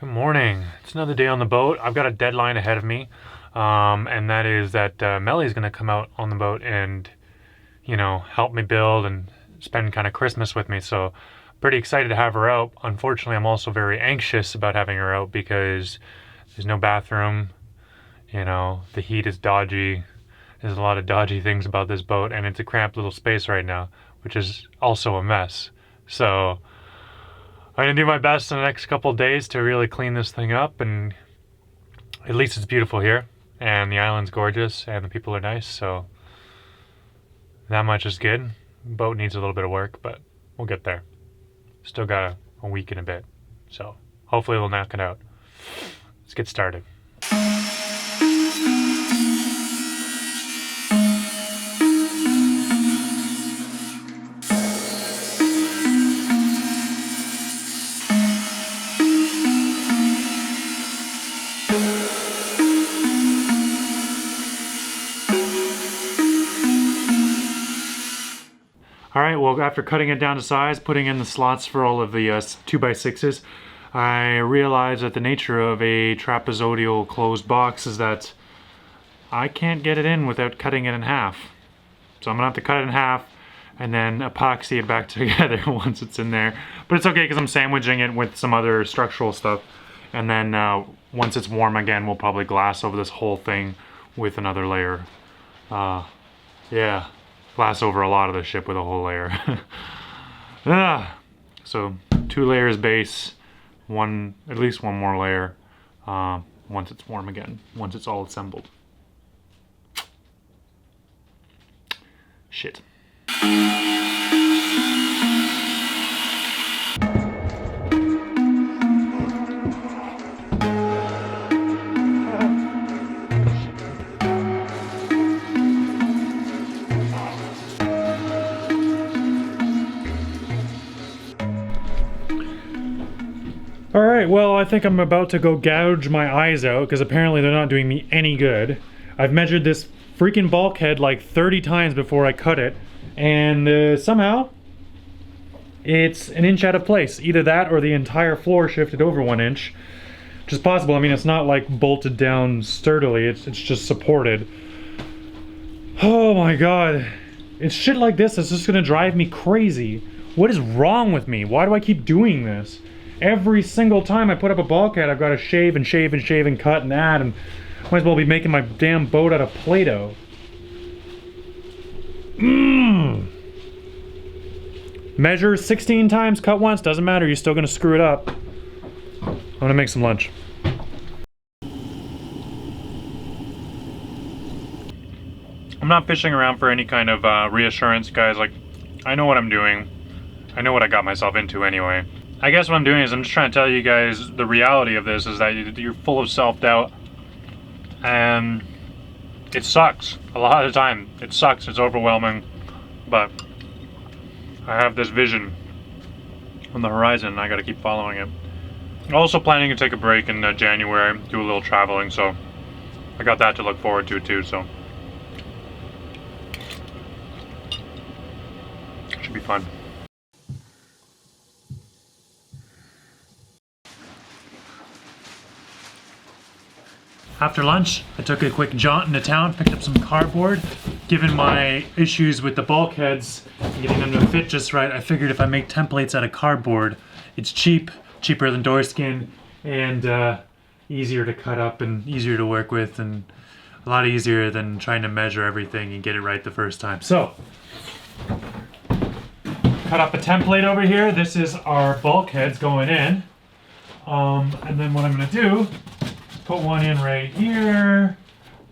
Good morning. It's another day on the boat. I've got a deadline ahead of me, and that is that Melly's going to come out on the boat and, help me build and spend kind of Christmas with me. So, pretty excited to have her out. Unfortunately, I'm also very anxious about having her out because there's no bathroom. The heat is dodgy. There's a lot of dodgy things about this boat, and it's a cramped little space right now, which is also a mess. So, I'm going to do my best in the next couple of days to really clean this thing up, and at least it's beautiful here, and the island's gorgeous, and the people are nice, so that much is good. Boat needs a little bit of work, but we'll get there. Still got a week and a bit, so hopefully we'll knock it out. Let's get started. Alright, well, after cutting it down to size, putting in the slots for all of the 2x6s, I realized that the nature of a trapezoidal closed box is that I can't get it in without cutting it in half. So I'm going to have to cut it in half and then epoxy it back together once it's in there. But it's okay because I'm sandwiching it with some other structural stuff. And then once it's warm again, we'll probably glass over this whole thing with another layer. Yeah. Glass over a lot of the ship with a whole layer. So 2 layers base, at least one more layer once it's warm again, once it's all assembled. Shit. Alright, well, I think I'm about to go gouge my eyes out because apparently they're not doing me any good. I've measured this freaking bulkhead like 30 times before I cut it, and somehow it's an inch out of place. Either that or the entire floor shifted over 1 inch, which is possible. I mean, it's not like bolted down sturdily, it's just supported. Oh my god. It's shit like this that's just gonna drive me crazy. What is wrong with me? Why do I keep doing this? Every single time I put up a bulkhead, I've got to shave and shave and shave and cut and add, and might as well be making my damn boat out of Play-Doh. Measure 16 times, cut once, doesn't matter, you're still gonna screw it up. I'm gonna make some lunch. I'm not fishing around for any kind of reassurance, guys. Like, I know what I'm doing. I know what I got myself into anyway. I guess what I'm doing is I'm just trying to tell you guys the reality of this is that you're full of self-doubt, and it sucks. A lot of the time, it sucks, it's overwhelming, but I have this vision on the horizon and I gotta keep following it. I'm also planning to take a break in January, do a little traveling, so I got that to look forward to too, so it should be fun. After lunch, I took a quick jaunt into town, picked up some cardboard. Given my issues with the bulkheads and getting them to fit just right, I figured if I make templates out of cardboard, it's cheaper than door skin, and easier to cut up and easier to work with, and a lot easier than trying to measure everything and get it right the first time. So, cut up a template over here. This is our bulkheads going in. And then what I'm gonna do, put one in right here,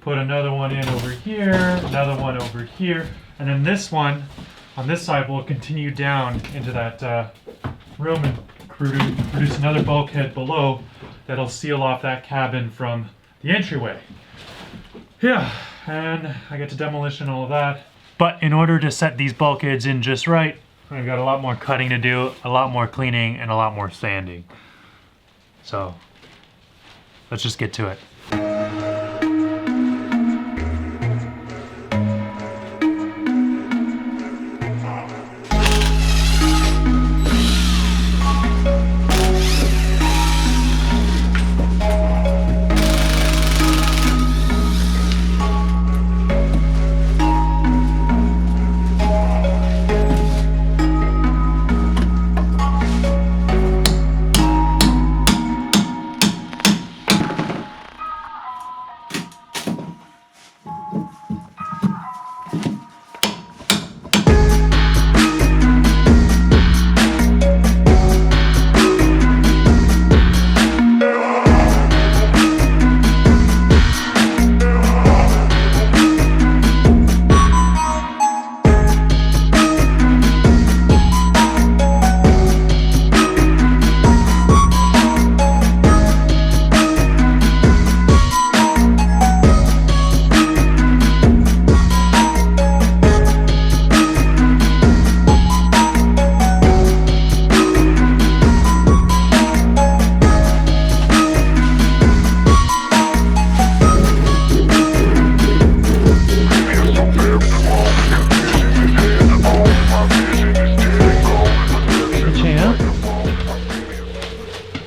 put another one in over here, another one over here, and then this one on this side will continue down into that room and produce another bulkhead below that'll seal off that cabin from the entryway. Yeah, and I get to demolition all of that. But in order to set these bulkheads in just right, I've got a lot more cutting to do, a lot more cleaning, and a lot more sanding. So let's just get to it.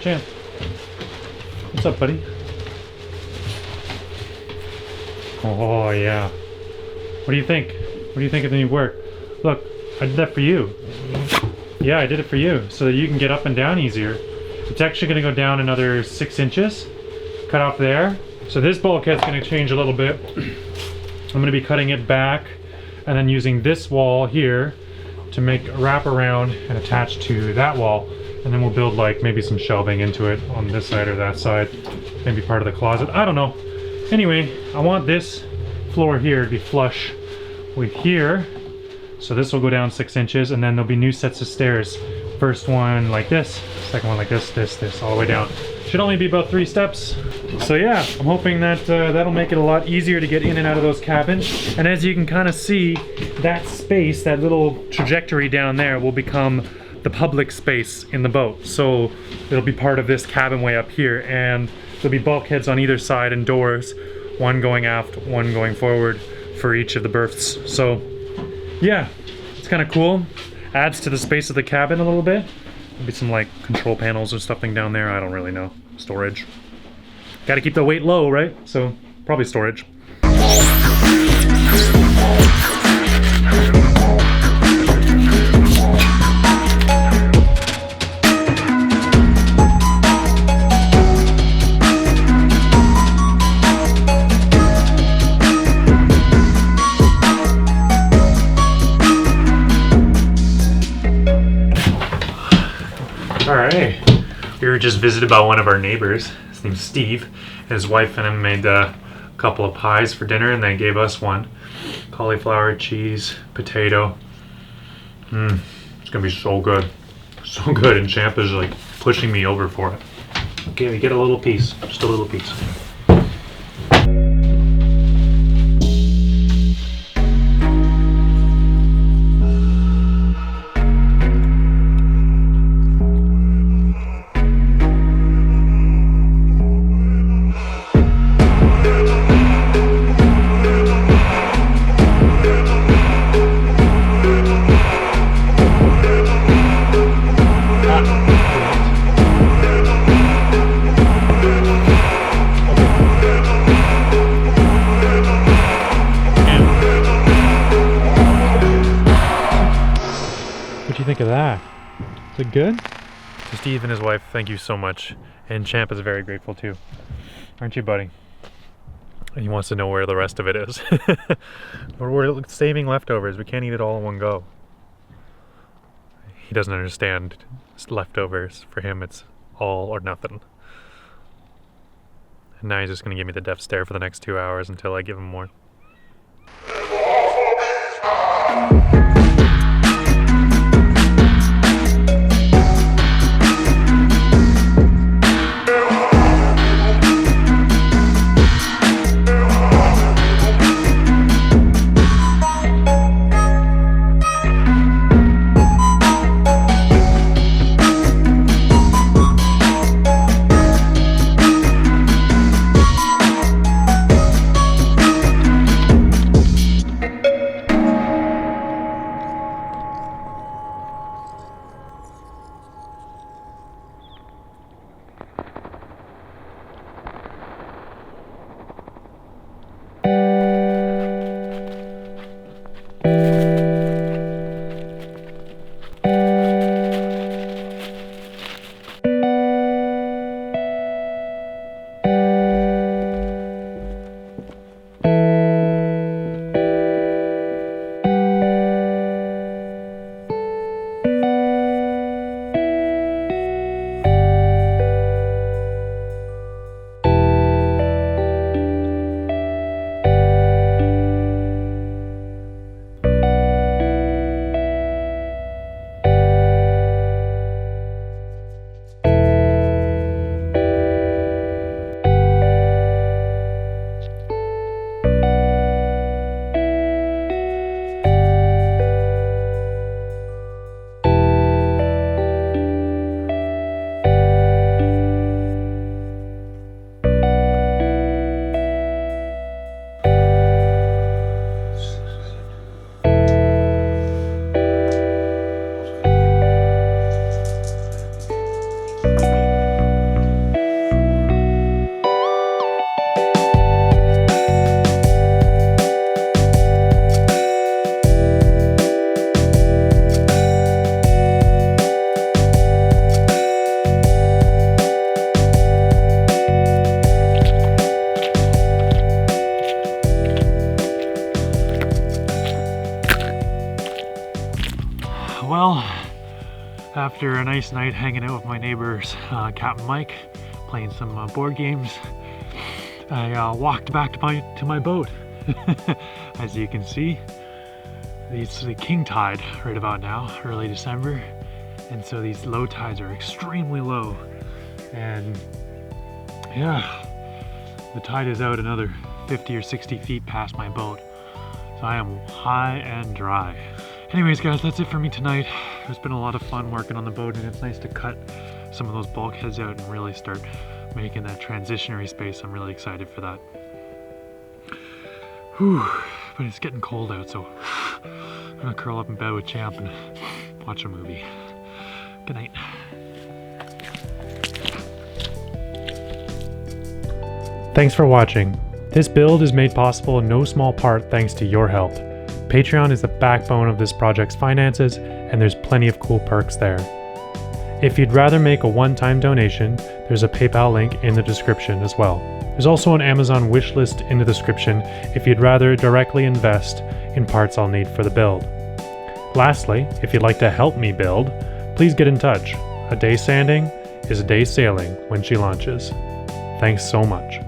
Champ. What's up, buddy? Oh, yeah. What do you think? What do you think of the new work? Look, I did that for you. Yeah, I did it for you, so that you can get up and down easier. It's actually going to go down another 6 inches. Cut off there. So this bulkhead's going to change a little bit. I'm going to be cutting it back and then using this wall here to make a wrap around and attach to that wall. And then we'll build like maybe some shelving into it on this side or that side. Maybe part of the closet. I don't know. Anyway, I want this floor here to be flush with here. So this will go down 6 inches, and then there'll be new sets of stairs. First one like this, second one like this, all the way down. Should only be about 3 steps. So yeah, I'm hoping that that'll make it a lot easier to get in and out of those cabins. And as you can kind of see, that space, that little trajectory down there will become the public space in the boat. So it'll be part of this cabinway up here, and there'll be bulkheads on either side and doors, one going aft, one going forward for each of the berths. So yeah, it's kind of cool. Adds to the space of the cabin a little bit. Maybe some like control panels or something down there. I don't really know. Storage. Got to keep the weight low, right? So probably storage. Alright, we were just visited by one of our neighbors. His name's Steve, and his wife and him made a couple of pies for dinner, and they gave us one. Cauliflower, cheese, potato. It's gonna be so good. So good, and Champ is like pushing me over for it. Okay, we get a little piece, just a little piece. Think of that. Is it good? To Steve and his wife, thank you so much. And Champ is very grateful too. Aren't you, buddy? And he wants to know where the rest of it is. We're saving leftovers. We can't eat it all in one go. He doesn't understand leftovers. For him, it's all or nothing. And now he's just going to give me the death stare for the next 2 hours until I give him more. after a nice night hanging out with my neighbors, Captain Mike, playing some board games, I walked back to my boat. As you can see, it's the king tide right about now, early December, and so these low tides are extremely low, and yeah, the tide is out another 50 or 60 feet past my boat, so I am high and dry. Anyways guys, that's it for me tonight. It's been a lot of fun working on the boat, and it's nice to cut some of those bulkheads out and really start making that transitionary space. I'm really excited for that. Whew, but it's getting cold out, so I'm gonna curl up in bed with Champ and watch a movie. Good night. Thanks for watching. This build is made possible in no small part thanks to your help. Patreon is the backbone of this project's finances, and there's plenty of cool perks there. If you'd rather make a one-time donation, there's a PayPal link in the description as well. There's also an Amazon wish list in the description if you'd rather directly invest in parts I'll need for the build. Lastly, if you'd like to help me build, please get in touch. A day sanding is a day sailing when she launches. Thanks so much.